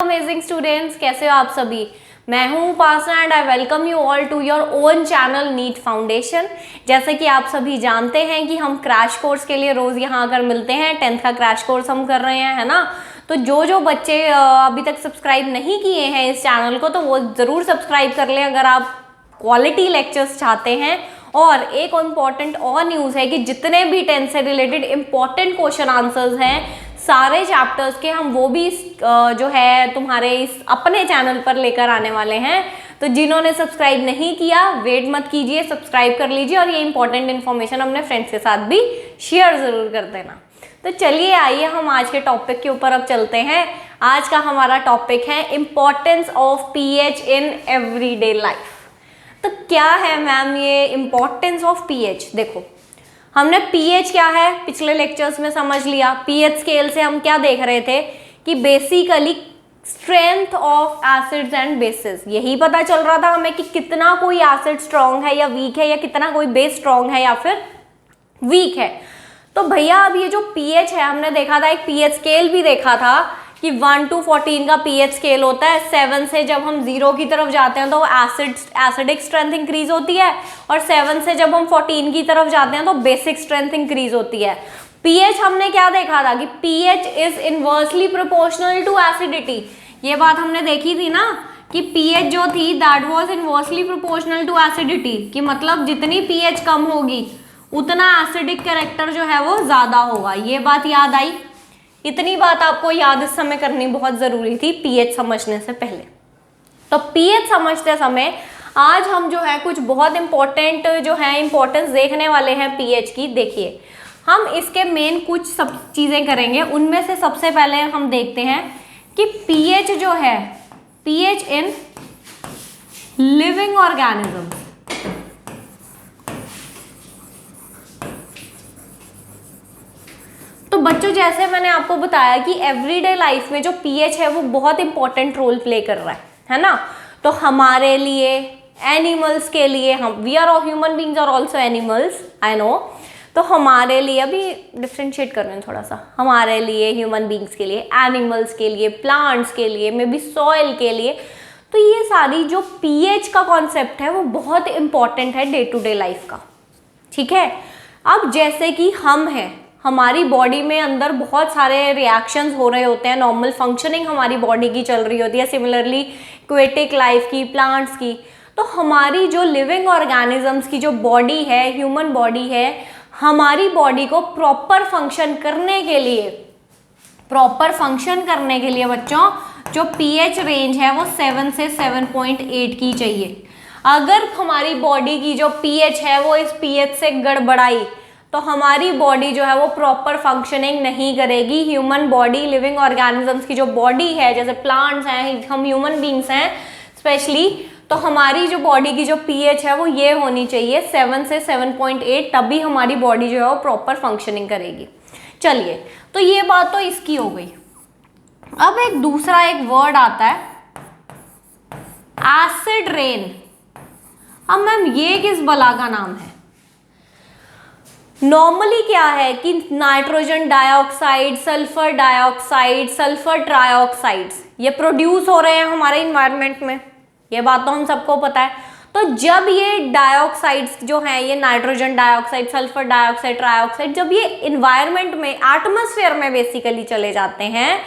Amazing students, कैसे हो आप सभी। मैं हूं Upasana and I welcome you all to your own channel NEET foundation. जैसे कि आप सभी जानते हैं कि हम क्रैश कोर्स के लिए रोज यहां आकर मिलते हैं। 10th का क्रैश कोर्स हम कर रहे हैं, है ना। तो जो बच्चे अभी तक सब्सक्राइब नहीं किए हैं इस चैनल को, तो वो ज़रूर सब्सक्राइब कर लें अगर आप क्वालिटी लेक्चर्स चाहते हैं। और एक इम्पॉर्टेंट और न्यूज़ है कि जितने भी 10th से रिलेटेड इम्पॉर्टेंट क्वेश्चन आंसर्स हैं सारे चैप्टर्स के, हम वो भी जो है तुम्हारे इस अपने चैनल पर लेकर आने वाले हैं। तो जिन्होंने सब्सक्राइब नहीं किया, वेट मत कीजिए, सब्सक्राइब कर लीजिए और ये इंपॉर्टेंट इन्फॉर्मेशन अपने फ्रेंड्स के साथ भी शेयर ज़रूर कर देना। तो चलिए आइए हम आज के टॉपिक के ऊपर अब चलते हैं। आज का हमारा टॉपिक है importance of pH in everyday life. तो क्या है मैम ये इम्पॉर्टेंस ऑफ पीएच? देखो, हमने पीएच क्या है पिछले लेक्चर्स में समझ लिया। पीएच स्केल से हम क्या देख रहे थे कि basically strength of acids and bases, यही पता चल रहा था हमें कि कितना कोई एसिड स्ट्रॉन्ग है या वीक है, या कितना कोई बेस स्ट्रॉन्ग है या फिर वीक है। तो भैया अब ये जो पीएच है, हमने देखा था एक पीएच स्केल भी देखा था कि 1 to 14 का पीएच स्केल होता है। 7 से जब हम 0 की तरफ जाते हैं तो एसिडिक स्ट्रेंथ इंक्रीज होती है, और 7 से जब हम 14 की तरफ जाते हैं तो बेसिक स्ट्रेंथ इंक्रीज होती है। पीएच हमने क्या देखा था कि pH is inversely proportional to acidity. ये बात हमने देखी थी ना कि पीएच जो थी that was inversely proportional to acidity, कि मतलब जितनी पीएच कम होगी उतना एसिडिक कैरेक्टर जो है वो ज्यादा होगा। ये बात याद आई? इतनी बात आपको याद इस समय करनी बहुत ज़रूरी थी पीएच समझने से पहले। तो पीएच समझते समय आज हम जो है कुछ बहुत इम्पोर्टेंट जो है इम्पोर्टेंस देखने वाले हैं पीएच की। देखिए, हम इसके मेन कुछ सब चीज़ें करेंगे। उनमें से सबसे पहले हम देखते हैं कि पीएच जो है, पीएच इन लिविंग ऑर्गेनिज्म। तो बच्चों, जैसे मैंने आपको बताया कि एवरीडे लाइफ में जो पीएच है वो बहुत इंपॉर्टेंट रोल प्ले कर रहा है ना। तो हमारे लिए, एनिमल्स के लिए, हम we are all human beings और ऑल्सो एनिमल्स, आई नो। तो हमारे लिए अभी डिफ्रेंशिएट कर रहे हैं थोड़ा सा, हमारे लिए, ह्यूमन बींग्स के लिए, एनिमल्स के लिए, प्लांट्स के लिए, मे बी सॉइल के लिए। तो ये सारी जो पीएच का कॉन्सेप्ट है वो बहुत इंपॉर्टेंट है डे टू डे लाइफ का, ठीक है। अब जैसे कि हम हैं, हमारी बॉडी में अंदर बहुत सारे रिएक्शंस हो रहे होते हैं, नॉर्मल फंक्शनिंग हमारी बॉडी की चल रही होती है, सिमिलरली एक्वेटिक लाइफ की, प्लांट्स की। तो हमारी जो लिविंग ऑर्गेनिजम्स की जो बॉडी है, ह्यूमन बॉडी है, हमारी बॉडी को प्रॉपर फंक्शन करने के लिए बच्चों जो पीएच रेंज है वो 7 से 7.8 की चाहिए। अगर हमारी बॉडी की जो पीएच है वो इस पीएच से गड़बड़ाई तो हमारी बॉडी जो है वो प्रॉपर फंक्शनिंग नहीं करेगी। ह्यूमन बॉडी, लिविंग ऑर्गेनिजम्स की जो बॉडी है, जैसे प्लांट्स हैं, हम ह्यूमन बींग्स हैं स्पेशली, तो हमारी जो बॉडी की जो पीएच है वो ये होनी चाहिए 7 से 7.8, तभी हमारी बॉडी जो है वो प्रॉपर फंक्शनिंग करेगी। चलिए, तो ये बात तो इसकी हो गई। अब एक दूसरा एक वर्ड आता है एसिड रेन। अब मैम ये किस बला का नाम है? नॉर्मली क्या है कि nitrogen dioxide, sulphur dioxide, sulphur trioxides ये प्रोड्यूस हो रहे हैं हमारे इन्वायरमेंट में, ये बात तो हम सबको पता है। तो जब ये डाइऑक्साइड्स जो हैं, ये nitrogen dioxide, sulphur dioxide, trioxide, जब ये इन्वायरमेंट में, एटमॉस्फेयर में बेसिकली चले जाते हैं,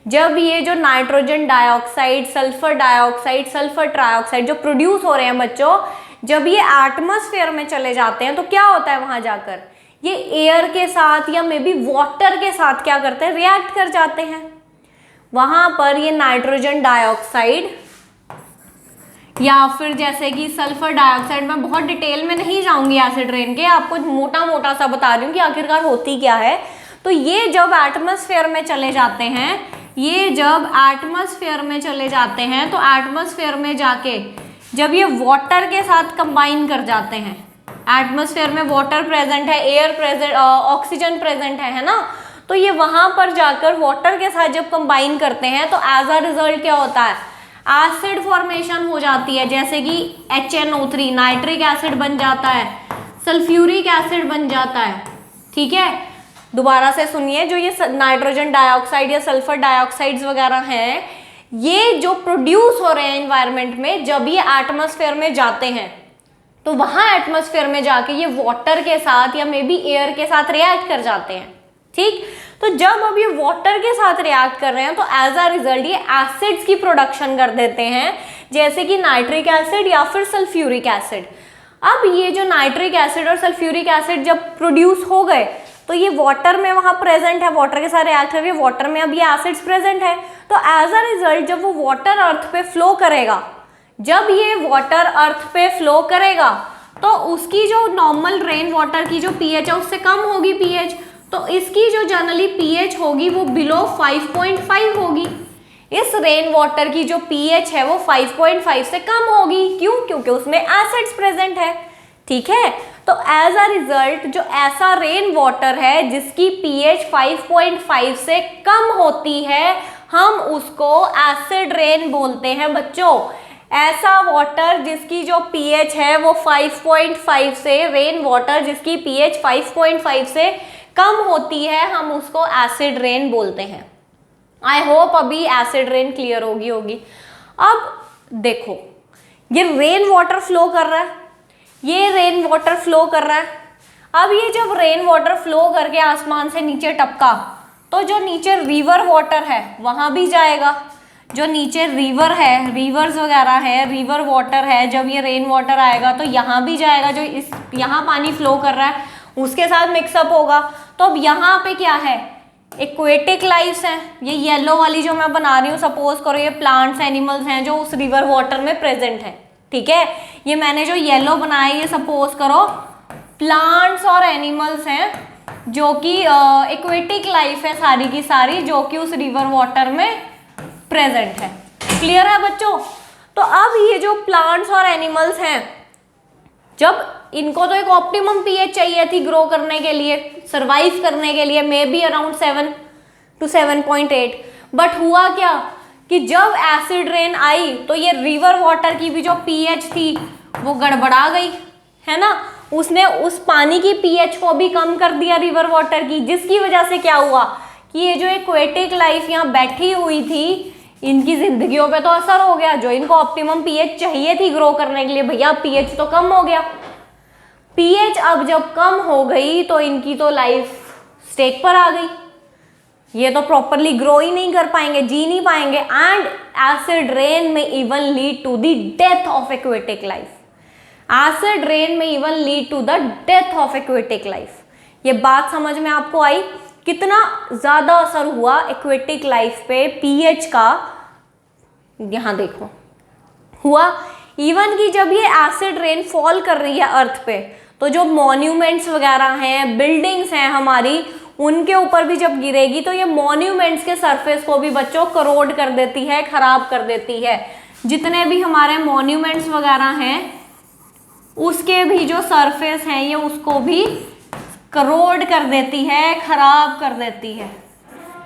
जब ये जो nitrogen dioxide, sulphur dioxide, sulphur trioxide जो प्रोड्यूस हो रहे हैं बच्चों, जब ये एटमॉस्फेयर में चले जाते हैं तो क्या होता है वहां जाकर, ये एयर के साथ या मे बी वाटर के साथ क्या करते हैं, रिएक्ट कर जाते हैं। वहां पर ये नाइट्रोजन डाइऑक्साइड या फिर जैसे कि सल्फर डाइऑक्साइड, मैं बहुत डिटेल में नहीं जाऊंगी एसिड रेन के, आपको मोटा मोटा सा बता रही हूँ कि आखिरकार होती क्या है। तो ये जब एटमॉस्फेयर में चले जाते हैं, तो एटमॉस्फेयर में जाके जब ये वाटर के साथ कंबाइन कर जाते हैं, एटमॉस्फेयर में वाटर प्रेजेंट है, एयर प्रेजेंट, ऑक्सीजन प्रेजेंट है ना, तो ये वहां पर जाकर वाटर के साथ जब कंबाइन करते हैं तो एज अ रिजल्ट क्या होता है, एसिड फॉर्मेशन हो जाती है। जैसे कि HNO3 नाइट्रिक एसिड बन जाता है, सल्फ्यूरिक एसिड बन जाता है, ठीक है। दोबारा से सुनिए, जो ये नाइट्रोजन डाइऑक्साइड या सल्फर डाइऑक्साइड्स वगैरह हैं, ये जो प्रोड्यूस हो रहे हैं एनवायरनमेंट में, जब ये एटमॉस्फेयर में जाते हैं तो वहां एटमॉस्फेयर में जाके ये वाटर के साथ या मे बी एयर के साथ रिएक्ट कर जाते हैं। ठीक, तो जब अब ये वाटर के साथ रिएक्ट कर रहे हैं तो एज अ रिजल्ट ये एसिड्स की प्रोडक्शन कर देते हैं, जैसे कि नाइट्रिक एसिड या फिर सल्फ्यूरिक एसिड। अब ये जो नाइट्रिक एसिड और सल्फ्यूरिक एसिड जब प्रोड्यूस हो गए तो ये वाटर में वहां प्रेजेंट है, वाटर के साथ रिएक्ट करके वाटर में अब ये एसिड्स प्रेजेंट है। तो एज अ रिजल्ट जब वो वाटर अर्थ पे फ्लो करेगा, जब ये वाटर अर्थ पे फ्लो करेगा तो उसकी जो नॉर्मल रेन वाटर की जो पीएच है उससे कम होगी पीएच, तो इसकी जो जनरली पीएच होगी वो बिलो 5.5 होगी। इस रेन वाटर की जो पीएच है वो 5.5 से कम होगी। क्यों? क्योंकि उसमें एसिड्स प्रेजेंट है। ठीक है, तो एज अ रिजल्ट जो ऐसा रेन वाटर है जिसकी पीएच 5.5 से कम होती है, हम उसको एसिड रेन बोलते हैं बच्चों। ऐसा वाटर जिसकी जो पीएच है वो 5.5 से, रेन वाटर जिसकी पीएच 5.5 से कम होती है, हम उसको एसिड रेन बोलते हैं। आई होप अभी एसिड रेन क्लियर होगी। अब देखो, ये रेन वाटर फ्लो कर रहा है, ये रेन वाटर फ्लो कर रहा है। अब ये जब रेन वाटर फ्लो करके आसमान से नीचे टपका तो जो नीचे रिवर वाटर है वहां भी जाएगा। जो नीचे रिवर है, रिवर्स वगैरह है, रिवर वाटर है, जब ये रेन वाटर आएगा तो यहाँ भी जाएगा। जो इस यहाँ पानी फ्लो कर रहा है उसके साथ मिक्सअप होगा। तो अब यहाँ पे क्या है, एक्वेटिक लाइफ्स हैं। ये येलो वाली जो मैं बना रही हूँ, सपोज करो ये प्लांट्स एनिमल्स हैं जो उस रिवर वाटर में प्रेजेंट हैं। ठीक है, ये मैंने जो येलो बनाया ये सपोज करो प्लांट्स और एनिमल्स हैं जो कि एक्वेटिक लाइफ है सारी की सारी, जो कि उस रिवर वाटर में प्रेजेंट है। क्लियर है बच्चों? तो अब ये जो प्लांट्स और एनिमल्स हैं, जब इनको तो एक ऑप्टिमम पीएच चाहिए थी ग्रो करने के लिए, सरवाइव करने के लिए, may be around 7 to 7.8, but हुआ क्या कि जब एसिड रेन आई तो ये रिवर वाटर की भी जो पीएच थी वो गड़बड़ा गई, है ना। उसने उस पानी की पीएच को भी कम कर दिया रिवर वाटर की, जिसकी वजह से क्या हुआ कि ये जो एक्वेटिक लाइफ यहाँ बैठी हुई थी इनकी जिंदगियों पे तो असर हो गया। जो इनको ऑप्टिमम पीएच चाहिए थी ग्रो करने के लिए, भैया पीएच तो कम हो गया। पीएच अब जब कम हो गई तो इनकी तो लाइफ स्टेक पर आ गई, ये तो प्रॉपरली ग्रो ही नहीं कर पाएंगे, जी नहीं पाएंगे। एंड एसिड रेन में even lead to the death of aquatic life. Acid rain में even lead to the death of aquatic life. ये बात समझ में आपको आई? कितना ज्यादा असर हुआ एक्वेटिक लाइफ पे पीएच का, यहां देखो हुआ। इवन कि जब ये एसिड रेन फॉल कर रही है अर्थ पे तो जो मॉन्यूमेंट्स वगैरह हैं, बिल्डिंग्स हैं हमारी, उनके ऊपर भी जब गिरेगी तो ये मॉन्यूमेंट्स के सरफेस को भी बच्चों करोड कर देती है, खराब कर देती है। जितने भी हमारे मॉन्यूमेंट्स वगैरह हैं उसके भी जो सरफेस हैं ये उसको भी करोड कर देती है, खराब कर देती है।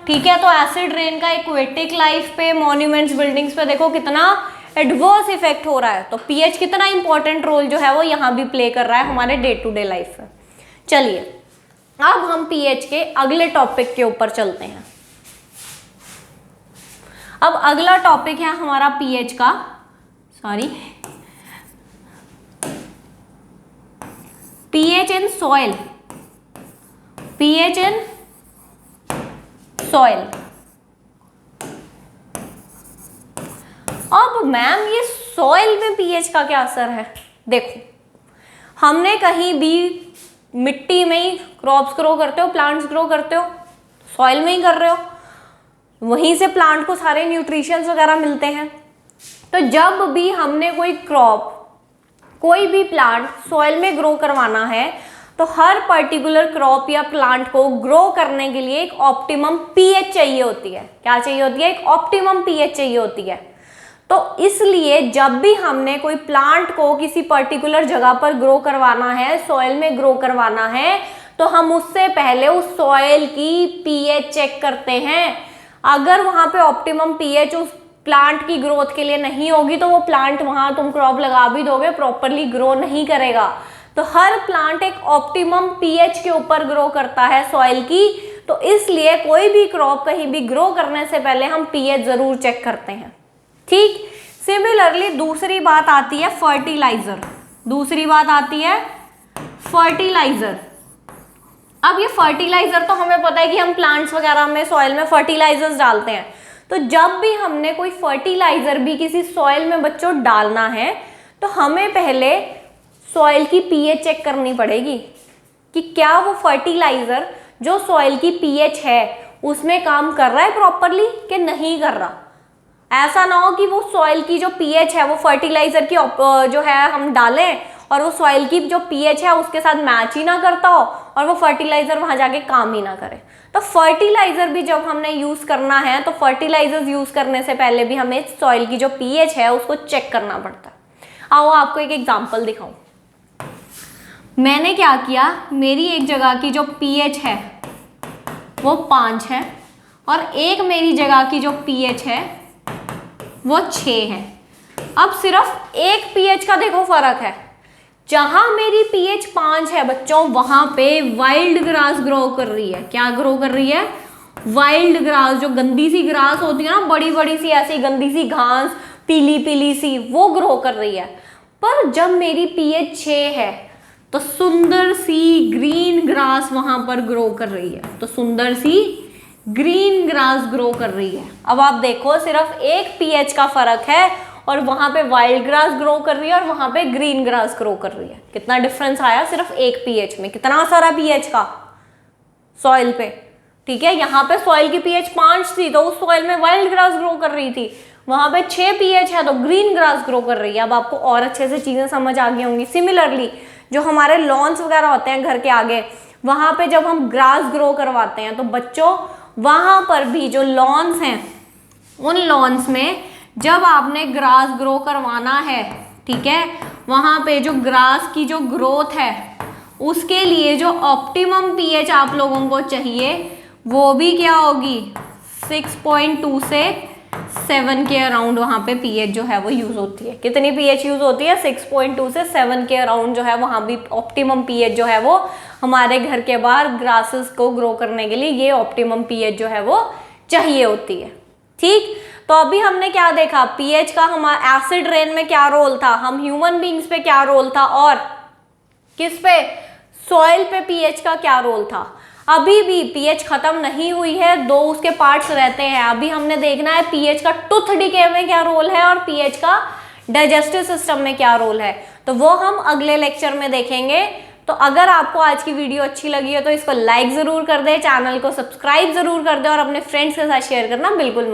ठीक है, तो एसिड रेन का एक्वेटिक लाइफ पे, मॉन्यूमेंट्स, बिल्डिंग्स पे देखो कितना एडवर्स इफेक्ट हो रहा है। तो पीएच कितना इंपॉर्टेंट रोल जो है वो यहाँ भी प्ले कर रहा है हमारे डे टू डे लाइफ में। चलिए अब हम पीएच के अगले टॉपिक के ऊपर चलते हैं। अब अगला टॉपिक है हमारा पीएच का, pH in soil. PH in soil. अब मैम ये सॉइल में पीएच का क्या असर है? देखो, हमने कहीं भी मिट्टी में ही क्रॉप्स ग्रो करते हो, प्लांट्स ग्रो करते हो, सॉइल में ही कर रहे हो, वहीं से प्लांट को सारे न्यूट्रिशंस वगैरह मिलते हैं। तो जब भी हमने कोई क्रॉप, कोई भी प्लांट सॉइल में ग्रो करवाना है तो हर पर्टिकुलर क्रॉप या प्लांट को ग्रो करने के लिए एक ऑप्टिमम पीएच चाहिए होती है। क्या चाहिए होती है? एक ऑप्टिमम पीएच चाहिए होती है। तो इसलिए जब भी हमने कोई प्लांट को किसी पर्टिकुलर जगह पर ग्रो करवाना है, सॉइल में ग्रो करवाना है, तो हम उससे पहले उस सॉइल की पीएच चेक करते हैं। अगर वहां पे ऑप्टिमम पीएच उस प्लांट की ग्रोथ के लिए नहीं होगी तो वो प्लांट, वहां तुम क्रॉप लगा भी दोगे, प्रॉपरली ग्रो नहीं करेगा। तो हर प्लांट एक ऑप्टिमम पीएच के ऊपर ग्रो करता है सॉइल की। तो इसलिए कोई भी क्रॉप कहीं भी ग्रो करने से पहले हम पीएच जरूर चेक करते हैं। ठीक। सिमिलरली दूसरी बात आती है फर्टिलाइजर, दूसरी बात आती है फर्टिलाइजर। अब ये फर्टिलाइजर तो हमें पता है कि हम प्लांट्स वगैरह में सॉइल में फर्टिलाइजर्स डालते हैं, तो जब भी हमने कोई फर्टिलाइजर भी किसी सॉइल में बच्चों डालना है तो हमें पहले सॉइल की पीएच चेक करनी पड़ेगी कि क्या वो फर्टिलाइजर जो सॉइल की पीएच है उसमें काम कर रहा है प्रॉपरली कि नहीं कर रहा। ऐसा ना हो कि वो सॉइल की जो पीएच है वो फर्टिलाइजर की जो है हम डालें और वो सॉइल की जो पीएच है उसके साथ मैच ही ना करता हो और वो फर्टिलाइजर वहां जाके काम ही ना करे। तो फर्टिलाइजर भी जब हमने यूज करना है तो फर्टिलाइजर्स यूज करने से पहले भी हमें सॉइल की जो पीएच है उसको चेक करना पड़ता है। आओ आपको एक एग्जांपल दिखाऊं। मैंने क्या किया, मेरी एक जगह की जो पीएच है वो 5 है और एक मेरी जगह की जो पीएच है वो 6 है। अब सिर्फ एक पीएच का देखो फर्क है, जहां मेरी पीएच 5 है बच्चों वहां पे वाइल्ड ग्रास ग्रो कर रही है। क्या ग्रो कर रही है? वाइल्ड ग्रास, जो गंदी सी ग्रास होती है ना, बड़ी बड़ी सी ऐसी गंदी सी घास पीली पीली सी, वो ग्रो कर रही है। पर जब मेरी पीएच 6 है तो सुंदर सी ग्रीन ग्रास वहां पर ग्रो कर रही है, तो सुंदर सी ग्रीन ग्रास ग्रो कर रही है। अब आप देखो सिर्फ एक पीएच का फर्क है और वहां पे वाइल्ड ग्रास ग्रो कर रही है और वहां पे ग्रीन ग्रास ग्रो कर रही है। कितना डिफरेंस आया सिर्फ एक पीएच में, कितना सारा पीएच का सॉइल पे। ठीक है, यहाँ पे सॉइल की पीएच 5 थी तो उस सॉइल में वाइल्ड ग्रास ग्रो कर रही थी, वहां पे 6 पीएच है तो ग्रीन ग्रास ग्रो कर रही है। अब आपको और अच्छे से चीजें समझ आ गई होंगी। सिमिलरली जो हमारे लॉन्स वगैरह होते हैं घर के आगे, वहां पे जब हम ग्रास ग्रो करवाते हैं तो बच्चों वहां पर भी जो लॉन्स हैं उन लॉन्स में जब आपने ग्रास ग्रो करवाना है, ठीक है, वहां पे जो ग्रास की जो ग्रोथ है उसके लिए जो ऑप्टिमम पीएच आप लोगों को चाहिए वो भी क्या होगी, 6.2 से 7 के अराउंड वहां पे पीएच जो है वो यूज होती है। कितनी पीएच यूज होती है? 6.2 से 7 के अराउंड जो है वहां भी ऑप्टिमम पीएच जो है वो हमारे घर के बाहर ग्रासेस को ग्रो करने के लिए ये ऑप्टिमम पीएच जो है वो चाहिए होती है। ठीक, तो अभी हमने क्या देखा, पीएच का हमारा एसिड रेन में क्या रोल था, हम ह्यूमन बींग्स पे क्या रोल था और किस पे, सॉइल पे पीएच का क्या रोल था। अभी भी पीएच खत्म नहीं हुई है, 2 उसके पार्ट्स रहते हैं। अभी हमने देखना है पीएच का टूथ डिके में क्या रोल है और पीएच का डाइजेस्टिव सिस्टम में क्या रोल है, तो वो हम अगले लेक्चर में देखेंगे। तो अगर आपको आज की वीडियो अच्छी लगी है तो इसको लाइक जरूर कर दे, चैनल को सब्सक्राइब जरूर कर दे और अपने फ्रेंड्स के साथ शेयर करना बिल्कुल मत